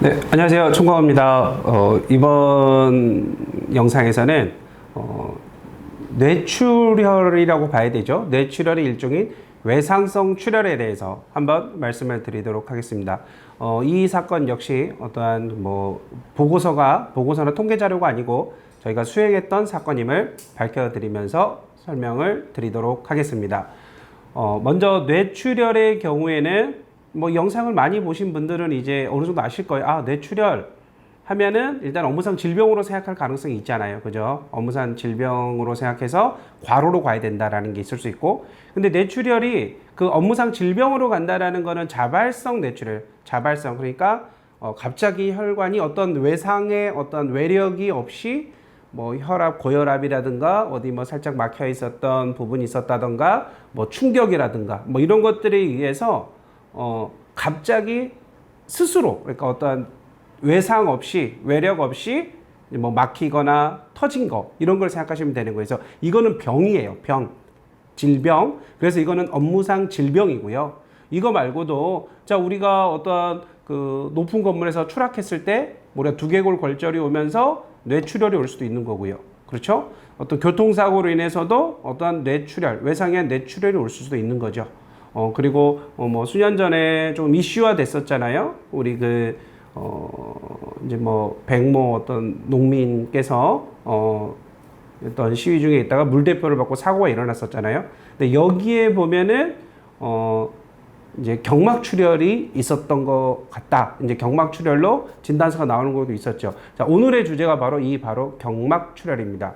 네, 안녕하세요. 총광호입니다. 이번 영상에서는 뇌출혈이라고 봐야 되죠. 뇌출혈의 일종인 외상성 출혈에 대해서 한번 말씀을 드리도록 하겠습니다. 이 사건 역시 어떠한 보고서나 통계 자료가 아니고 저희가 수행했던 사건임을 밝혀드리면서 설명을 드리도록 하겠습니다. 먼저 뇌출혈의 경우에는 영상을 많이 보신 분들은 이제 어느 정도 아실 거예요. 아, 뇌출혈 하면은 일단 업무상 질병으로 생각할 가능성이 있잖아요. 그죠? 업무상 질병으로 생각해서 과로로 가야 된다라는 게 있을 수 있고. 근데 뇌출혈이 그 업무상 질병으로 간다라는 거는 자발성 뇌출혈, 자발성. 그러니까 갑자기 혈관이 어떤 외상의 어떤 외력이 없이 혈압, 고혈압이라든가 어디 살짝 막혀 있었던 부분이 있었다던가 충격이라든가 이런 것들에 의해서 갑자기 스스로, 그러니까 어떤 외상 없이, 외력 없이 막히거나 터진 거, 이런 걸 생각하시면 되는 거예요. 그래서 이거는 병이에요. 병. 질병. 그래서 이거는 업무상 질병이고요. 이거 말고도, 자, 우리가 어떤 그 높은 건물에서 추락했을 때, 두개골 골절이 오면서 뇌출혈이 올 수도 있는 거고요. 그렇죠? 어떤 교통사고로 인해서도 어떠한 뇌출혈, 외상의 뇌출혈이 올 수도 있는 거죠. 그리고 수년 전에 좀 이슈화 됐었잖아요. 우리 이제 백모 어떤 농민께서 어떤 시위 중에 있다가 물대포를 받고 사고가 일어났었잖아요. 근데 여기에 보면은 이제 경막출혈이 있었던 것 같다. 이제 경막출혈로 진단서가 나오는 것도 있었죠. 자, 오늘의 주제가 바로 경막출혈입니다.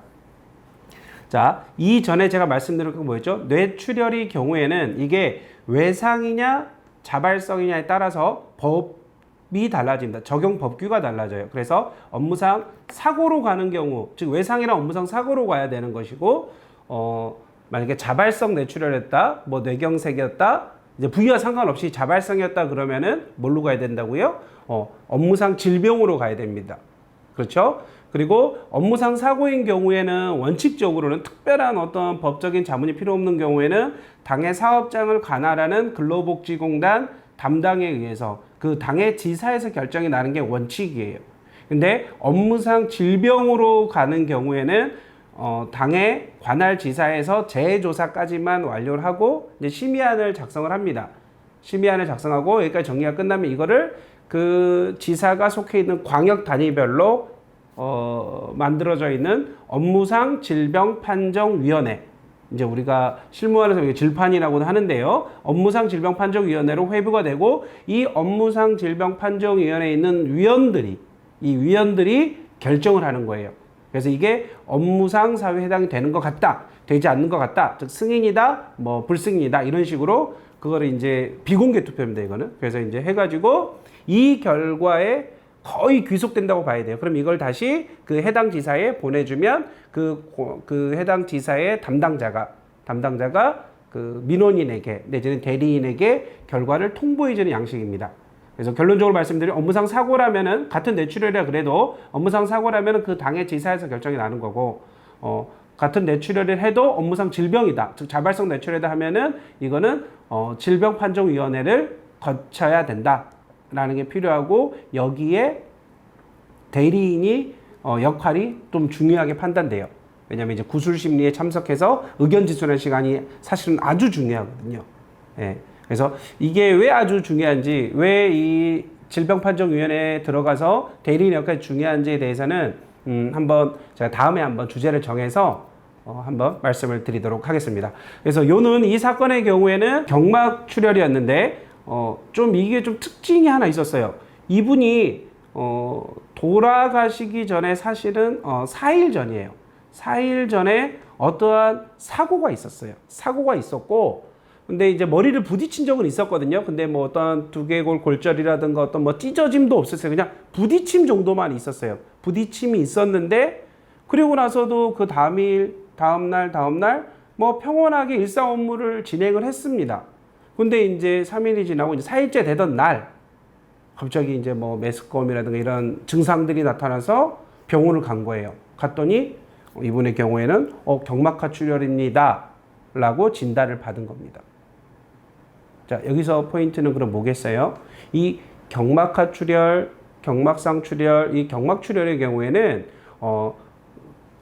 자, 이전에 제가 말씀드린 거 뭐였죠? 뇌출혈의 경우에는 이게 외상이냐 자발성이냐에 따라서 법이 달라집니다. 적용 법규가 달라져요. 그래서 업무상 사고로 가는 경우, 즉 외상이나 업무상 사고로 가야 되는 것이고, 만약에 자발성 뇌출혈했다, 뇌경색이었다, 이제 부위와 상관없이 자발성이었다 그러면은 뭘로 가야 된다고요? 업무상 질병으로 가야 됩니다. 그렇죠? 그리고 업무상 사고인 경우에는 원칙적으로는 특별한 어떤 법적인 자문이 필요 없는 경우에는 당의 사업장을 관할하는 근로복지공단 담당에 의해서 그 당의 지사에서 결정이 나는 게 원칙이에요. 근데 업무상 질병으로 가는 경우에는 당의 관할 지사에서 재조사까지만 완료를 하고 이제 심의안을 작성을 합니다. 심의안을 작성하고 여기까지 정리가 끝나면 이거를 그 지사가 속해 있는 광역 단위별로 만들어져 있는 업무상 질병판정위원회, 이제 우리가 실무안에서 질판이라고도 하는데요. 업무상 질병판정위원회로 회부가 되고 이 업무상 질병판정위원회에 있는 이 위원들이 결정을 하는 거예요. 그래서 이게 업무상 사유에 해당이 되는 것 같다, 되지 않는 것 같다, 즉 승인이다, 불승인이다, 이런 식으로 그거를 이제 비공개 투표입니다, 이거는. 그래서 이제 해가지고 이 결과에 거의 귀속된다고 봐야 돼요. 그럼 이걸 다시 그 해당 지사에 보내주면 그 해당 지사의 담당자가 그 민원인에게 내지는 대리인에게 결과를 통보해주는 양식입니다. 그래서 결론적으로 말씀드리면 업무상 사고라면은 같은 뇌출혈이라 그래도 업무상 사고라면은 그 당의 지사에서 결정이 나는 거고, 같은 뇌출혈을 해도 업무상 질병이다, 즉 자발성 뇌출혈이다 하면은 이거는 질병판정위원회를 거쳐야 된다. 라는 게 필요하고, 여기에 대리인이 역할이 좀 중요하게 판단돼요. 왜냐하면 이제 구술심리에 참석해서 의견 진술하는 시간이 사실은 아주 중요하거든요. 예. 그래서 이게 왜 아주 중요한지, 왜 이 질병판정위원회에 들어가서 대리인 역할이 중요한지에 대해서는 한번 제가 다음에 한번 주제를 정해서 한번 말씀을 드리도록 하겠습니다. 그래서 이 사건의 경우에는 경막출혈이었는데 이게 좀 특징이 하나 있었어요. 이분이 돌아가시기 전에 사실은 4일 전이에요. 4일 전에 어떠한 사고가 있었어요. 사고가 있었고, 근데 이제 머리를 부딪힌 적은 있었거든요. 근데 어떤 두개골 골절이라든가 어떤 찢어짐도 없었어요. 그냥 부딪힘 정도만 있었어요. 부딪힘이 있었는데, 그리고 나서도 그 다음날 평온하게 일상 업무를 진행을 했습니다. 근데 이제 3일이 지나고 이제 4일째 되던 날, 갑자기 이제 메스꺼움이라든가 이런 증상들이 나타나서 병원을 간 거예요. 갔더니 이분의 경우에는 경막하 출혈입니다 라고 진단을 받은 겁니다. 자, 여기서 포인트는 그럼 뭐겠어요? 이 경막하 출혈 경막상 출혈, 이 경막 출혈의 경우에는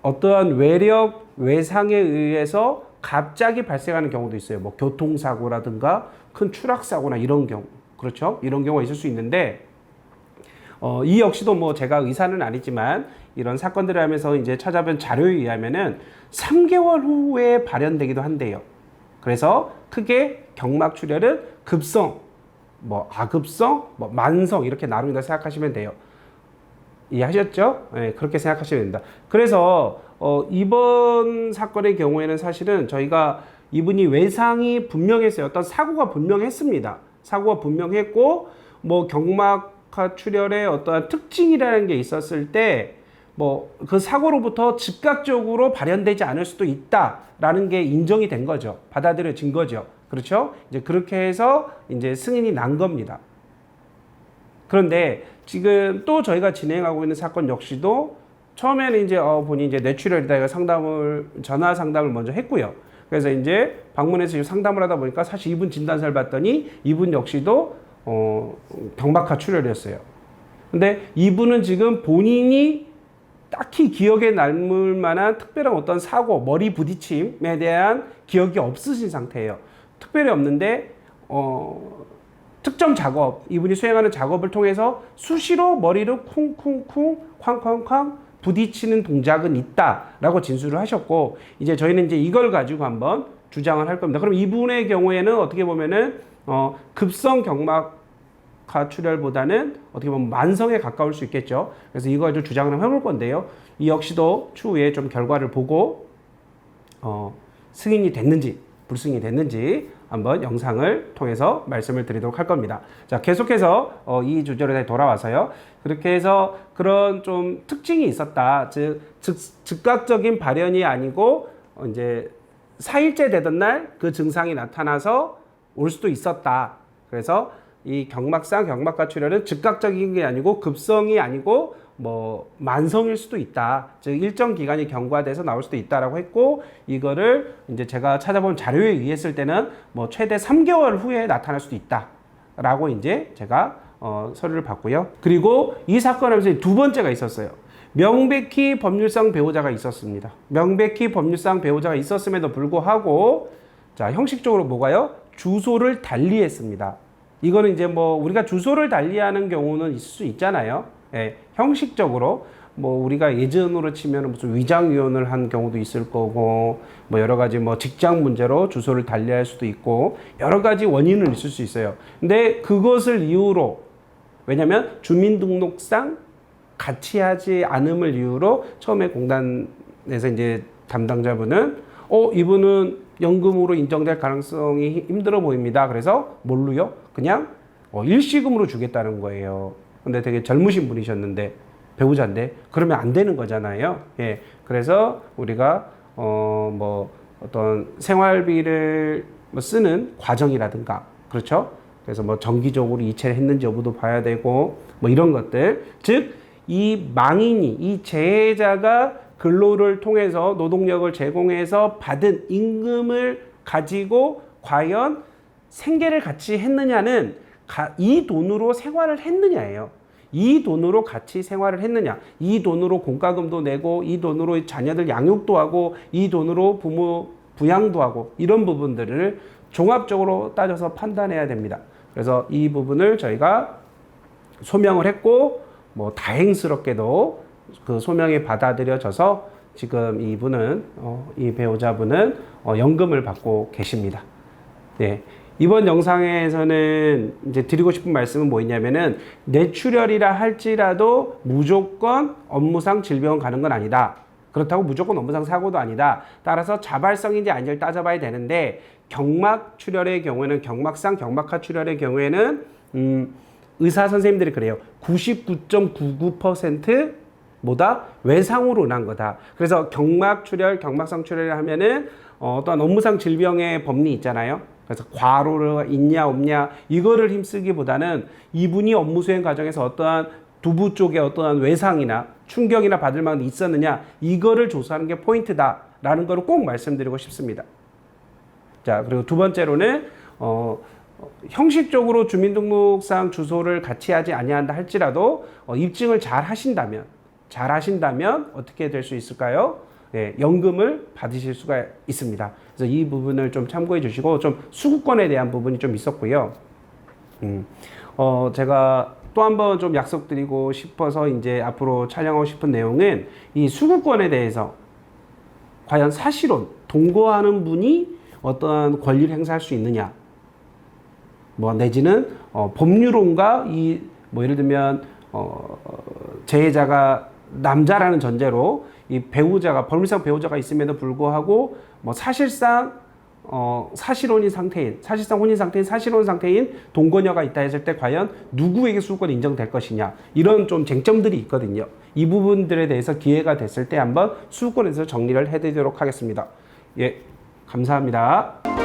어떠한 외력, 외상에 의해서 갑자기 발생하는 경우도 있어요. 뭐 교통사고라든가 큰 추락사고나 이런 경우. 그렇죠? 이런 경우가 있을 수 있는데, 이 역시도 뭐 제가 의사는 아니지만 이런 사건들을 하면서 이제 찾아본 자료에 의하면은 3개월 후에 발현되기도 한대요. 그래서 크게 경막 출혈은 급성, 뭐 아급성, 뭐 만성 이렇게 나눈다 생각하시면 돼요. 이해하셨죠? 네, 그렇게 생각하시면 됩니다. 그래서 이번 사건의 경우에는 사실은 저희가 이분이 외상이 분명했어요. 어떤 사고가 분명했습니다. 사고가 분명했고 뭐 경막하 출혈의 어떠한 특징이라는 게 있었을 때 뭐 그 사고로부터 즉각적으로 발현되지 않을 수도 있다라는 게 인정이 된 거죠. 받아들여진 거죠. 그렇죠? 이제 그렇게 해서 이제 승인이 난 겁니다. 그런데 지금 또 저희가 진행하고 있는 사건 역시도 처음에는 이제 본인이 이제 뇌출혈이다 이거 전화 상담을 먼저 했고요. 그래서 이제 방문해서 상담을 하다 보니까 사실 이분 진단서를 봤더니 이분 역시도 경막하 출혈이었어요. 근데 이분은 지금 본인이 딱히 기억에 남을 만한 특별한 어떤 사고, 머리 부딪힘에 대한 기억이 없으신 상태예요. 특별히 없는데 특정 작업, 이분이 수행하는 작업을 통해서 수시로 머리를 쿵쿵쿵 쾅쾅쾅 부딪히는 동작은 있다라고 진술을 하셨고, 이제 저희는 이제 이걸 가지고 한번 주장을 할 겁니다. 그럼 이분의 경우에는 어떻게 보면은 급성 경막하 출혈보다는 어떻게 보면 만성에 가까울 수 있겠죠. 그래서 이걸 좀 주장을 해볼 건데요. 이 역시도 추후에 좀 결과를 보고 승인이 됐는지 불승인이 됐는지 한번 영상을 통해서 말씀을 드리도록 할 겁니다. 자, 계속해서 이 주제로 다시 돌아와서요. 그렇게 해서 그런 좀 특징이 있었다. 즉각적인 발현이 아니고 이제 4일째 되던 날 그 증상이 나타나서 올 수도 있었다. 그래서 이 경막상 경막하 출혈은 즉각적인 게 아니고 급성이 아니고 뭐 만성일 수도 있다. 즉 일정 기간이 경과돼서 나올 수도 있다라고 했고, 이거를 이제 제가 찾아본 자료에 의했을 때는 뭐 최대 3개월 후에 나타날 수도 있다라고 이제 제가 서류를 봤고요. 그리고 이 사건하면서 두 번째가 있었어요. 명백히 법률상 배우자가 있었습니다. 명백히 법률상 배우자가 있었음에도 불구하고 자, 형식적으로 뭐가요? 주소를 달리했습니다. 이거는 이제 뭐 우리가 주소를 달리하는 경우는 있을 수 있잖아요. 예, 형식적으로 뭐 우리가 예전으로 치면 무슨 위장이혼을 한 경우도 있을 거고, 뭐 여러 가지 뭐 직장 문제로 주소를 달리할 수도 있고 여러 가지 원인은 있을 수 있어요. 근데 그것을 이유로, 왜냐면 주민등록상 같이 하지 않음을 이유로 처음에 공단에서 이제 담당자분은 이분은 연금으로 인정될 가능성이 힘들어 보입니다. 그래서 뭘로요? 그냥 일시금으로 주겠다는 거예요. 근데 되게 젊으신 분이셨는데 배우자인데 그러면 안 되는 거잖아요. 예. 그래서 우리가 뭐 어떤 생활비를 뭐 쓰는 과정이라든가, 그렇죠? 그래서 뭐 정기적으로 이체를 했는지 여부도 봐야 되고 뭐 이런 것들. 즉 이 망인이, 이 재해자가 근로를 통해서 노동력을 제공해서 받은 임금을 가지고 과연 생계를 같이 했느냐는 이 돈으로 생활을 했느냐예요. 이 돈으로 같이 생활을 했느냐, 이 돈으로 공과금도 내고 이 돈으로 자녀들 양육도 하고 이 돈으로 부모 부양도 하고, 이런 부분들을 종합적으로 따져서 판단해야 됩니다. 그래서 이 부분을 저희가 소명을 했고, 뭐 다행스럽게도 그 소명이 받아들여져서 지금 이분은 이 배우자분은 연금을 받고 계십니다. 네. 이번 영상에서는 이제 드리고 싶은 말씀은 뭐냐면은 뇌출혈이라 할지라도 무조건 업무상 질병은 가는 건 아니다. 그렇다고 무조건 업무상 사고도 아니다. 따라서 자발성인지 아닌지를 따져봐야 되는데, 경막 출혈의 경우에는, 경막상 경막하 출혈의 경우에는 의사 선생님들이 그래요. 99.99% 뭐다? 외상으로 난 거다. 그래서 경막 출혈, 경막상 출혈을 하면은 어떤 업무상 질병의 법리 있잖아요. 그래서 과로가 있냐 없냐 이거를 힘쓰기보다는 이분이 업무 수행 과정에서 어떠한 두부 쪽에 어떠한 외상이나 충격이나 받을 만한 게 있었느냐, 이거를 조사하는 게 포인트다라는 거를 꼭 말씀드리고 싶습니다. 자, 그리고 두 번째로는 형식적으로 주민등록상 주소를 같이 하지 아니한다 할지라도 입증을 잘 하신다면 어떻게 될 수 있을까요? 예, 연금을 받으실 수가 있습니다. 그래서 이 부분을 좀 참고해 주시고 좀 수급권에 대한 부분이 좀 있었고요. 제가 또 한 번 좀 약속드리고 싶어서 이제 앞으로 촬영하고 싶은 내용은 이 수급권에 대해서 과연 사실혼, 동거하는 분이 어떠한 권리를 행사할 수 있느냐, 뭐 내지는 법률혼과 이 뭐 예를 들면 재해자가 남자라는 전제로 이 배우자가 법률상 배우자가 있음에도 불구하고 뭐 사실상 사실혼 상태인 사실혼 상태인 동거녀가 있다 했을 때 과연 누구에게 수급권이 인정될 것이냐, 이런 좀 쟁점들이 있거든요. 이 부분들에 대해서 기회가 됐을 때 한번 수급권에서 정리를 해드리도록 하겠습니다. 예, 감사합니다.